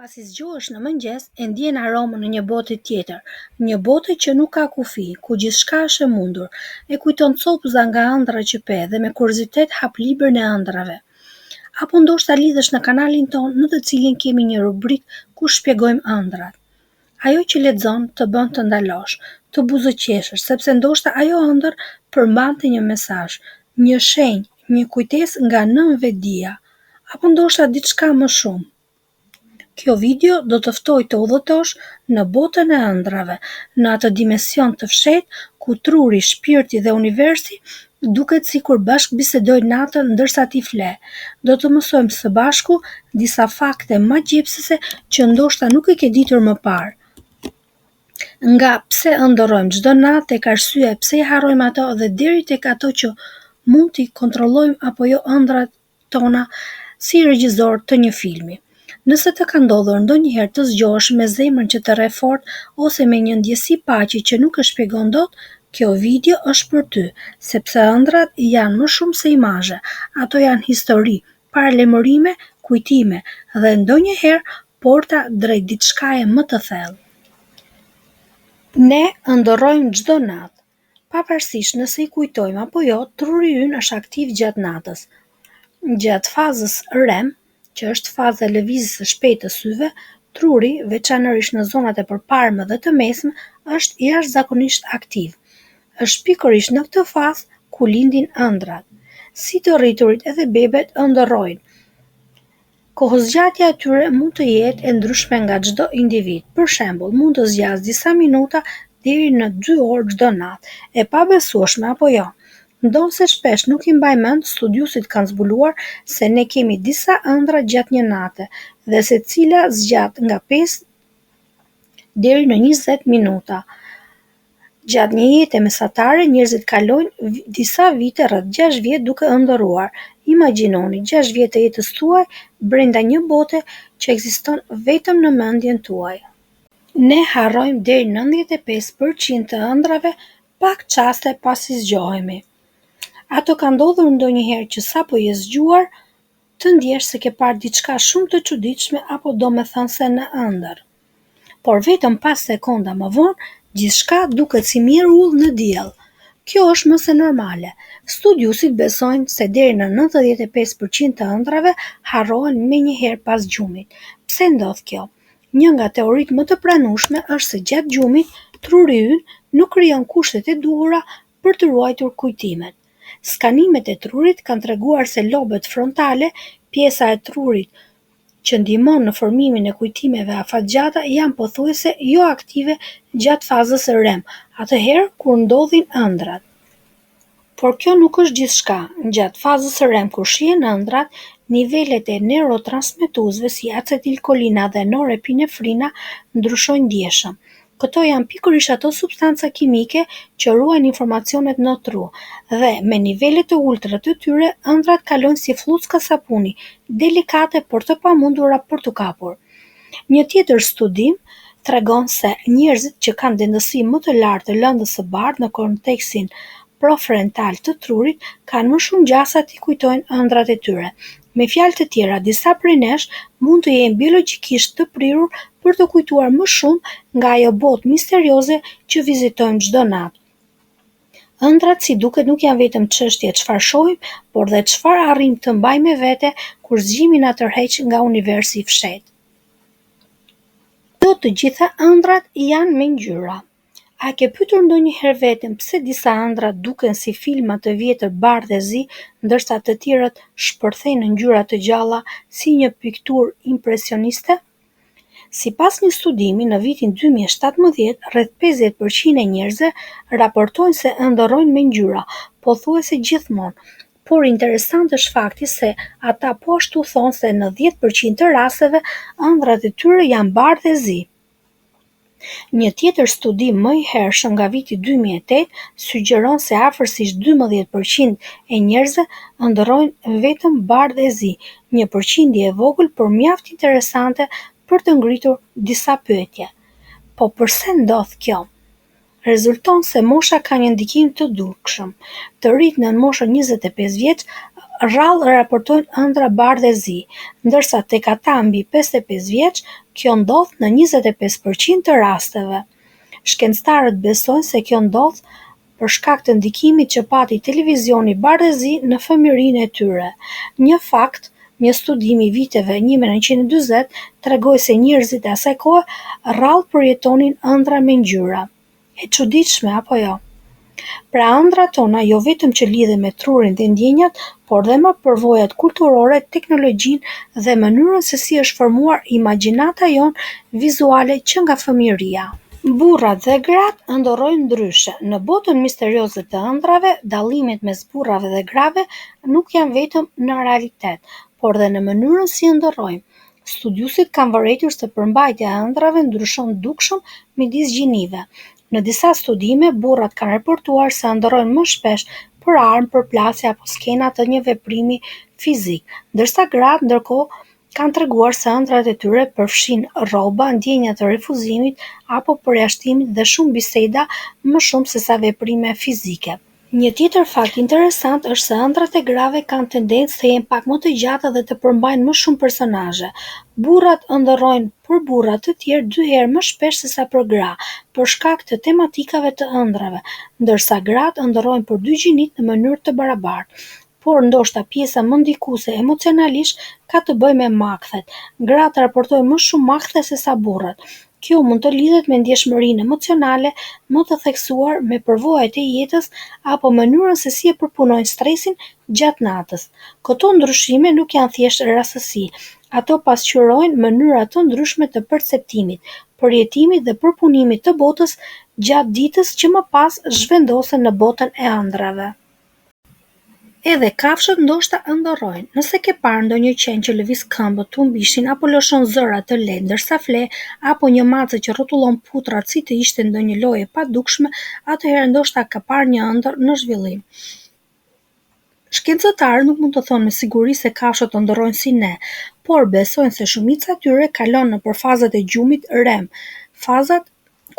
Pasi zgjohesh në mëngjes, e ndjen aromën e një bote tjetër, një bote që nuk ka kufi, ku gjithçka është e mundur, e kujton copëza nga ëndra që pe dhe me kuriozitet hap librin e ëndrave. Apo ndoshta lidhesh në kanalin ton në të cilin kemi një rubrikë ku shpjegojmë ëndrat. Ajo që lexon të bën të ndalosh, të buzëqeshësh, sepse ndoshta ajo ëndër përmbante një mesazh, një shenjë, një kujtesë nga nënvedia, apo ndoshta diçka më shumë. Kjo video do të ftoj të udhëtosh në botën e ëndrave, në atë dimension të fshehtë ku truri, shpirti dhe universi duket sikur bashkë bisedojnë natën ndërsa ti fle. Do të mësojmë së bashku disa fakte magjepsëse që ndoshta nuk e ke ditur më parë. Nga pse ëndërrojmë çdo natë tek arsyeja pse i harrojmë ato dhe deri tek ato që mund t'i kontrollojmë apo jo ëndrat tona si regjisor të një filmi. Nëse të ka ndodhur ndonjëherë të zgjohesh me zemrën që të rre fort ose me një ndjesi paqe që nuk e shpjegon dot, kjo video është për ty, sepse ëndrat janë më shumë se imazhe, ato janë histori, paralajmërime, kujtime dhe ndonjëherë porta drejt diçkaje më të thellë. Ne ëndërrojmë çdo natë, pavarësisht nëse i kujtojmë apo jo, truri ynë është aktiv gjatë natës. Gjatë fazës REM, që është faza e lëvizjes së shpejtë të syve, truri, veçanërisht në zonat e përparme dhe të mesme, është jashtëzakonisht aktiv. Është pikërisht në këtë fazë ku lindin ëndrat. Si të rriturit edhe bebet ëndërrojnë. Kohëzgjatja e tyre mund të jetë e ndryshme nga çdo individ. Për shembull, mund të zgjasë disa minuta deri në 2 orë çdo natë, e pabesueshme apo jo. Ndonëse se shpesh nuk i mbaj mend, studiusit kanë zbuluar se ne kemi disa ëndra gjatë një nate dhe secila zgjat nga 5 deri në 20 minuta. Gjatë një jete mesatare, njerëzit kalojnë disa vite, rreth 6 vjet duke ëndërruar. Imagjinoni 6 vjet të jetës tuaj brenda një bote që ekziston vetëm në mendjen tuaj. Ne harrojmë deri 95% të ëndrave pak çaste pasi zgjohemi. Ato ka ndodhur ndonjëherë që sapo je zgjuar, të ndjesh se ke parë diçka shumë të çuditshme apo domethënëse në ëndër. Por vetëm pas sekonda më vonë, gjithçka duket si mirë në diell. Kjo është më se normale. Studiusit besojnë se deri në 95% të ëndrave harrohen menjëherë pas gjumit. Pse ndodh kjo? Një nga teoritë më të pranueshme është se gjatë gjumit, truri ynë nuk krijon kushtet e duhura për të ruajtur kujtimet. Skanimet e trurit kanë treguar se lobët frontale, pjesa e trurit që ndihmon në formimin e kujtimeve afatgjata, janë pothuajse jo aktive gjatë fazës së REM, atëherë kur ndodhin ëndrat. Por kjo nuk është gjithçka. Gjatë fazës së REM kur shihen ëndrat, nivelet e neurotransmetuesve si acetilkolina dhe norepinefrina ndryshojnë ndjeshëm. Këto janë pikërisht ato substanca kimike që ruajnë informacionet në tru dhe me nivele të ultra të tyre, ëndrat kalojnë si fllucka sapuni, delikate por të pamundura për t'u kapur. Një tjetër studim tregon se njerëzit që kanë dendësi më të lartë të lëndës së bardhë në korteksin profrontal të trurit kanë më shumë gjasa t'i kujtojnë ëndrat e tyre. Me fjalë të tjera, disa prej nesh mund të jenë biologjikisht të prirur për të kujtuar më shumë nga ajo botë misterioze që vizitojmë çdo natë. Ëndrat si duket nuk janë vetëm çështje çfarë shohim, por dhe çfarë arrijmë të mbajmë me vete kur zgjimi na tërheq nga universi i fshehtë. Jo të gjitha ëndrat janë me ngjyra. A ke pyetur ndonjëherë veten pse disa ëndra duken si filma të vjetër bardhë dhe zi, ndërsa të tjerat shpërthejnë në ngjyra të gjalla si një pikturë impresioniste? Sipas një studimi në vitin 2017, rreth 50% e njerëzve raportojnë se ëndërrojnë me ngjyra, pothuajse gjithmonë. Por interesant është fakti se ata po ashtu thonë se në 10% të rasteve ëndrat e tyre janë bardhë dhe zi. Një tjetër studim më i hershëm nga viti 2008 sugjeron se afërsisht 12% e njerëzve ëndërrojnë vetëm bardhë dhe zi, një përqindje e vogël por mjaft interesante për të ngritur disa pyetje. Po pse ndodh kjo? Rezulton se mosha ka një ndikim të dukshëm. Të rritë në moshën 25 vjeç rrallë raportojnë ëndra bardhë e zi, ndërsa tek ata mbi 55 vjeç, kjo ndodh në 25% të rasteve. Shkencëtarët besojnë se kjo ndodh për shkak të ndikimit që pati televizioni bardhëzi në fëmijërinë e tyre. Një fakt, një studim i viteve 1940 tregoi se njerëzit e asaj kohe rrallë përjetonin ëndra me ngjyra. E çuditshme apo jo? Pra ëndrat tona jo vetëm që lidhen me trurin dhe ndjenjat, por dhe me përvojat kulturore, teknologjinë dhe mënyrën se si është formuar imagjinata jonë vizuale që nga fëmijëria. Burrat dhe gratë ndorrojnë ndryshe. Në botën misterioze të ëndrave, dallimet mes burrave dhe grave nuk janë vetëm në realitet, por dhe në mënyrën si ndorrojmë. Studiuesit kanë vërejtur se përmbajtja e ëndrave ndryshon dukshëm midis gjinive. Në disa studime, burrat kanë raportuar se ndorrojnë më shpesh për armë, përplasje apo skena të një veprimi fizik, ndërsa gratë ndërkohë kanë treguar se ëndrat e tyre përfshin rroba, ndjenja të refuzimit apo përjashtimit dhe shumë biseda më shumë se sa veprime fizike. Një tjetër fakt interesant është se ëndrat e grave kanë tendencë të jenë pak më të gjata dhe të përmbajnë më shumë personazhe. Burrat ndorrojnë për burra të tjerë 2 herë më shpesh se sa për gra, për shkak të tematikave të ëndrave, ndërsa gratë ndorrojnë për 2 gjinit në mënyrë të barabartë. Por ndoshta pjesa më ndikuese emocionalisht ka të bëjë me makthet. Gratë raportojnë më shumë makthe se sa burrat. Kjo mund të lidhet me ndjeshmërinë emocionale më të theksuar, me përvojat e jetës apo mënyrën se si e përpunojnë stresin gjatë natës. Këto ndryshime nuk janë thjesht rastësi, ato pasqyrojnë mënyra të ndryshme të perceptimit, përjetimit dhe përpunimit të botës gjatë ditës që më pas zhvendosen në botën e ëndrave. Edhe kafshët ndoshta ndorrojnë. Nëse ke parë ndonjë qen që lëviz këmbët, tumbishin apo loshon zëra të lehtë ndërsa fle, apo një mace që rrotullon putrat si të ishte ndonjë lojë e padukshme, atëherë ndoshta ka parë një ëndër në zhvillim. Shkencëtarët nuk mund të thonë me siguri se kafshët ndorrojnë si ne, por besojnë se shumica e tyre kalon nëpër fazat e gjumit REM, fazat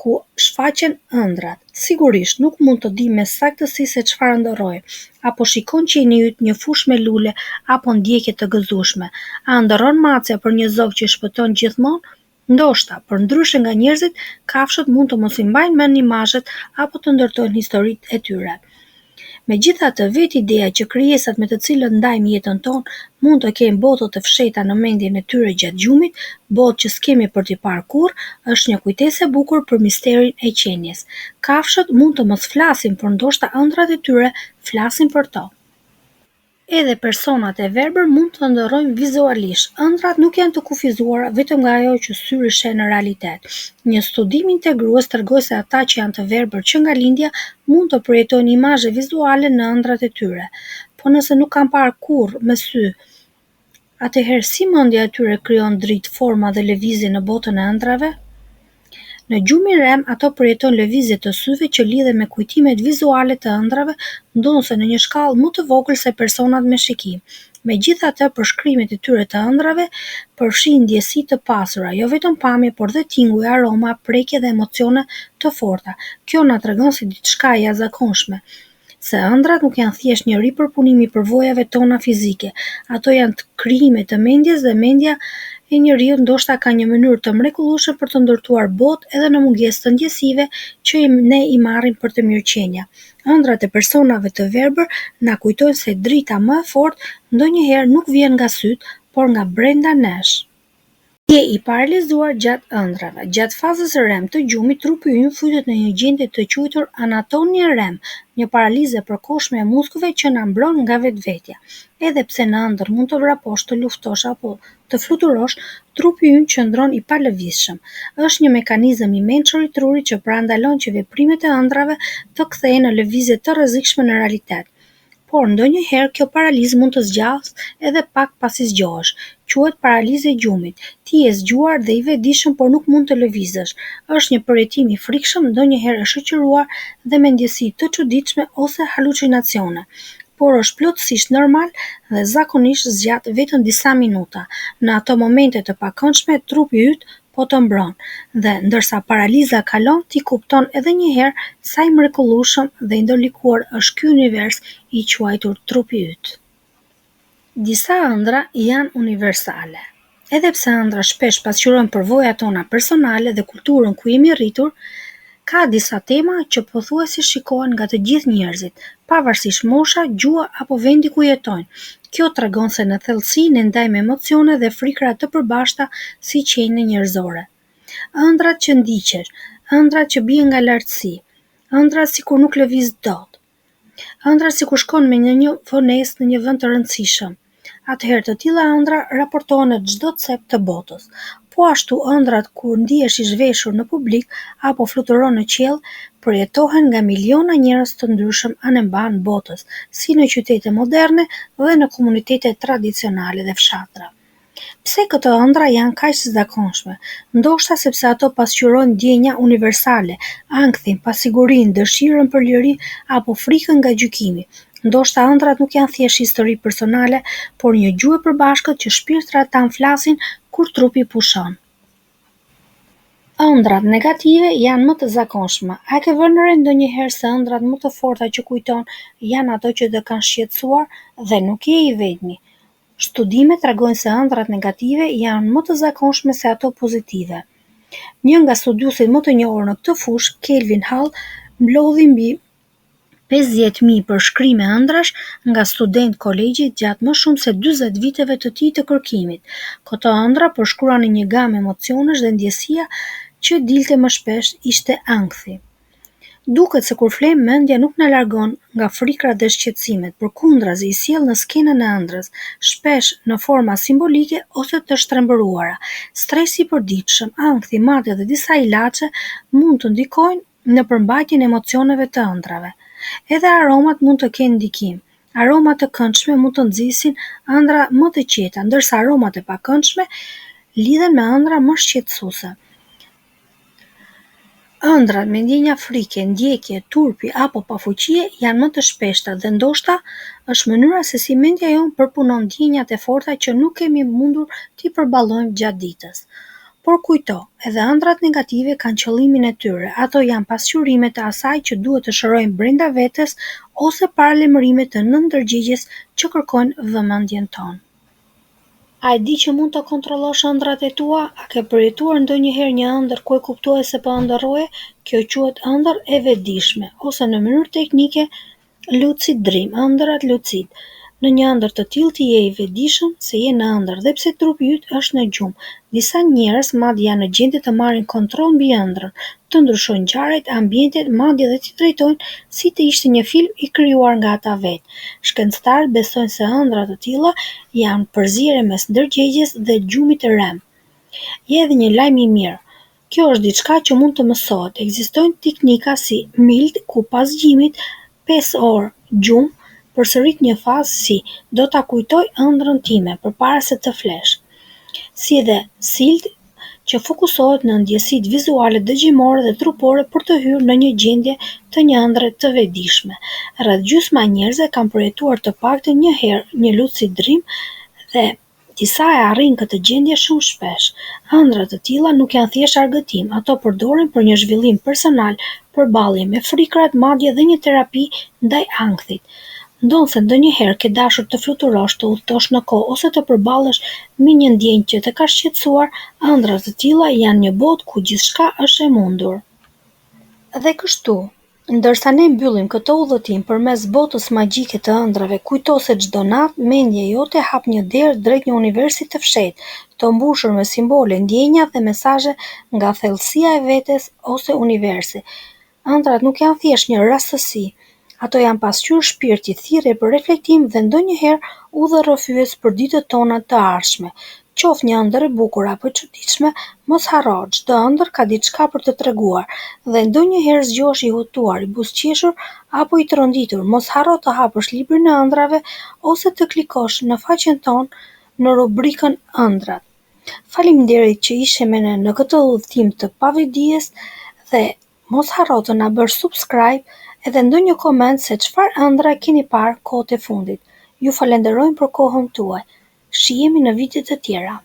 ku shfaqen ëndrat. Sigurisht nuk mund të di me saktësi se çfarë ndorrojnë. Apo shikon qeni yt një fushë me lule apo ndjekje të gëzueshme. A ndorron macja për një zog që shpëton gjithmonë? Ndoshta, por ndryshe nga njerëzit, kafshët mund të mos i mbajnë mend imazhet apo të ndërtojnë historitë e tyre. Megjithatë, vetë ideja që krijesat me të cilët ndajmë jetën tonë mund të kenë botë të fshehta në mendjen e tyre gjatë gjumit, botë që s'kemi për t'i parë kurrë, është një kujtesë e bukur për misterin e qenies. Kafshët mund të mos flasin, por ndoshta ëndrat e tyre flasin për to. Edhe personat e verbër mund të ndorrojnë vizualisht. Ëndrat nuk janë të kufizuara vetëm nga ajo që syri sheh në realitet. Një studim integrues tregoi se ata që janë të verbër që nga lindja mund të përjetojnë imazhe vizuale në ëndrat e tyre. Po nëse nuk kanë parë kurrë me sy, atëherë si mendja e tyre krijon dritë, forma dhe lëvizje në botën e ëndrave? Në gjumin REM, ato përjetojnë lëvizje të syve që lidhen me kujtimet vizuale të ëndrave, ndonse në një shkallë më të vogël se personat me shikim. Megjithatë, përshkrimet e tyre të ëndrave përfshin ndjesi të pasura, jo vetëm pamje, por dhe tinguj, aroma, prekje dhe emocione të forta. Kjo na tregon si diçka e jashtëzakonshme, se ëndrat nuk janë thjesht një ripërpunim i përvojave tona fizike, ato janë krijime të mendjes dhe mendja e njeriu ndoshta ka një mënyrë të mrekullueshme për të ndërtuar botë edhe në mungesë të ndjesive që ne i marrim për të mirëqenia. Ëndrat e personave të verbër na kujtojnë se drita më e fortë ndonjëherë nuk vjen nga syt, por nga brenda nesh. Je i paralizuar gjatë ëndrave. Gjatë fazës REM të gjumit, trupi ynë futet në një gjendje të quajtur anatonia REM, një paralizë e përkohshme e muskujve që na mbron nga vetvetja. Edhe pse në ëndër mund të vraposh, të luftosh apo të fluturosh, trupi ynë qëndron i palëvizshëm. Është një mekanizëm i mençur i trurit që parandalon që veprimet e ëndrave të kthehen në lëvizje të rrezikshme në realitet. Por ndonjëherë kjo paralizë mund të zgjasë edhe pak pasi zgjohesh. Quhet paralizë e gjumit. Ti je zgjuar dhe i vetëdijshëm por nuk mund të lëvizësh. Është një përjetim i frikshëm, ndonjëherë e shoqëruar dhe me ndjesi të çuditshme ose halucinacione, por është plotësisht normal dhe zakonisht zgjat vetëm disa minuta. Në ato momente të pakëndshme, trupi yt po të mbron, dhe ndërsa paraliza kalon, ti kupton edhe një herë sa i mrekullueshëm dhe i ndërlikuar është ky univers i quajtur trupi yt. Disa ëndra janë universale. Edhe pse ëndra shpesh pasqyrojnë përvojat tona personale dhe kulturën ku jemi rritur, ka disa tema që pothuajse shikohen nga të gjithë njerëzit, pavarësisht mosha, gjuha apo vendi ku jetojnë. Kjo tregon se në thellësi ne ndajmë emocione dhe frikra të përbashkëta si qenie njerëzore. Ëndrat që ndiqesh, ëndrat që bien nga lartësi, ëndrat sikur nuk lëviz dot. Ëndrat sikur shkon me në një vonesë në një vend të rëndësishëm. Atëherë të tilla ëndra raportohen në çdo cep të botës. Po ashtu ëndrat kur ndihesh i zhveshur në publik apo fluturon në qiell, përjetohen nga miliona njerëz të ndryshëm anë mban botës, si në qytete moderne dhe në komunitete tradicionale dhe fshatra. Pse këto ëndra janë kaq të zakonshme? Ndoshta sepse ato pasqyrojnë ndjenja universale, ankthin, pasigurinë, dëshirën për liri apo frikën nga gjykimi. Ndoshta ëndrat nuk janë thjesht histori personale, por një gjuhë e përbashkët që shpirtrat tan flasin kur trupi pushon. Ëndrat negative janë më të zakonshme. A ke vënë re ndonjëherë se ëndrat më të forta që kujton janë ato që të kanë shqetësuar dhe nuk je i vetmi? Studimet tregojnë se ëndrat negative janë më të zakonshme se ato pozitive. Një nga studiuesit më të njohur në këtë fushë, Kelvin Hall, mblodhi mbi 50.000 përshkrime ëndrash nga studentë kolegji gjatë më shumë se 40 viteve të tij të kërkimit. Këto ëndra përshkruanin një gamë emocionesh dhe ndjesia që dilte më shpesh ishte ankthi. Duket se kur flem mendja nuk na largon nga frikrat dhe shqetësimet, përkundrazi i sjell në skenën e ëndrës, shpesh në forma simbolike ose të shtrembëruara. Stresi i përditshëm, ankthi, madje dhe disa ilaçe mund të ndikojnë në përmbajtjen e emocioneve të ëndrave. Edhe aromat mund të kenë ndikim. Aromat të këndshme mund të nxisin ëndra më të qeta, ndërsa aromat e pakëndshme lidhen me ëndra më shqetësuese. Ëndrat me ndjenja frike, ndjekje, turpi apo pafuqie janë më të shpeshta dhe ndoshta është mënyra se si mendja jonë përpunon ndjenjat e forta që nuk kemi mundur t'i përballojmë gjatë ditës. Por kujto, edhe ëndrat negative kanë qëllimin e tyre, ato janë pasqyrime të asaj që duhet të shërojmë brenda vetes ose paralajmërime të nëndërgjigjes që kërkojnë vëmendjen tonë. A e di që mund të kontrollosh ëndrat e tua? A ke përjetuar ndonjëherë një ëndër ku e kuptove se po ëndërroje? Kjo quhet ëndër e vetëdijshme ose në mënyrë teknike lucid dream, ëndrat lucid. Në një ëndër të tillë ti je i vetëdijshëm se je në ëndër dhe pse trupi yt është në gjumë. Disa njerëz madje janë në gjendje të marrin kontroll mbi ëndrrën, të ndryshojnë ngjarjet, ambientet, madje edhe t'i trajtojnë si të ishte një film i krijuar nga ata vetë. Shkencëtarët besojnë se ëndra të tilla janë përzierje mes ndërgjegjes dhe gjumit të REM. Je edhe një lajm i mirë. Kjo është diçka që mund të mësohet. Ekzistojnë teknika si MILD ku pas gjimit 5 orë gjumë përsërit një fazë si do ta kujtoj ëndrrën time përpara se të flesh. Si edhe SILD që fokusohet në ndjesitë vizuale, dëgjimore dhe trupore për të hyrë në një gjendje të një ëndre të vetëdijshme. Rreth gjysma e njerëzve kanë përjetuar të paktën një herë një lucid dream dhe disa e arrin këtë gjendje shumë shpesh. Ëndrat të tilla nuk janë thjesht argëtim, ato përdoren për një zhvillim personal, përballje me frikrat, madje edhe një terapi ndaj ankthit. Ndodh se ndonjëherë ke dashur të fluturosh, të udhëtosh në kohë ose të përballesh me një ndjenjë që të ka shqetësuar, ëndrat të tilla janë një botë ku gjithçka është e mundur. Dhe kështu, ndërsa ne mbyllim këtë udhëtim përmes botës magjike të ëndrave, kujto se çdo natë mendja jote hap një derë drejt një universi të fshehtë, të mbushur me simbole, ndjenja dhe mesazhe nga thellësia e vetes ose universi. Ëndrat nuk janë thjesht një rastësi. Ato janë pasqyrë shpirti, thirrje për reflektim dhe ndonjëherë udhërrëfyes për ditët tona të ardhshme. Qoftë një ëndër e bukur apo e çuditshme, mos harro, çdo ëndër ka diçka për të treguar dhe ndonjëherë zgjohesh i hutuar, i buzëqeshur apo i tronditur. Mos harro të hapësh librin e ëndrave ose të klikosh në faqen tonë në rubrikën ëndrat. Faleminderit që ishe me ne në këtë udhëtim të pavedijes dhe mos harro të na bësh subscribe edhe ndonjë koment se çfarë ëndra keni parë kohët e fundit. Ju falenderojmë për kohën tuaj. Shihemi në video të tjera.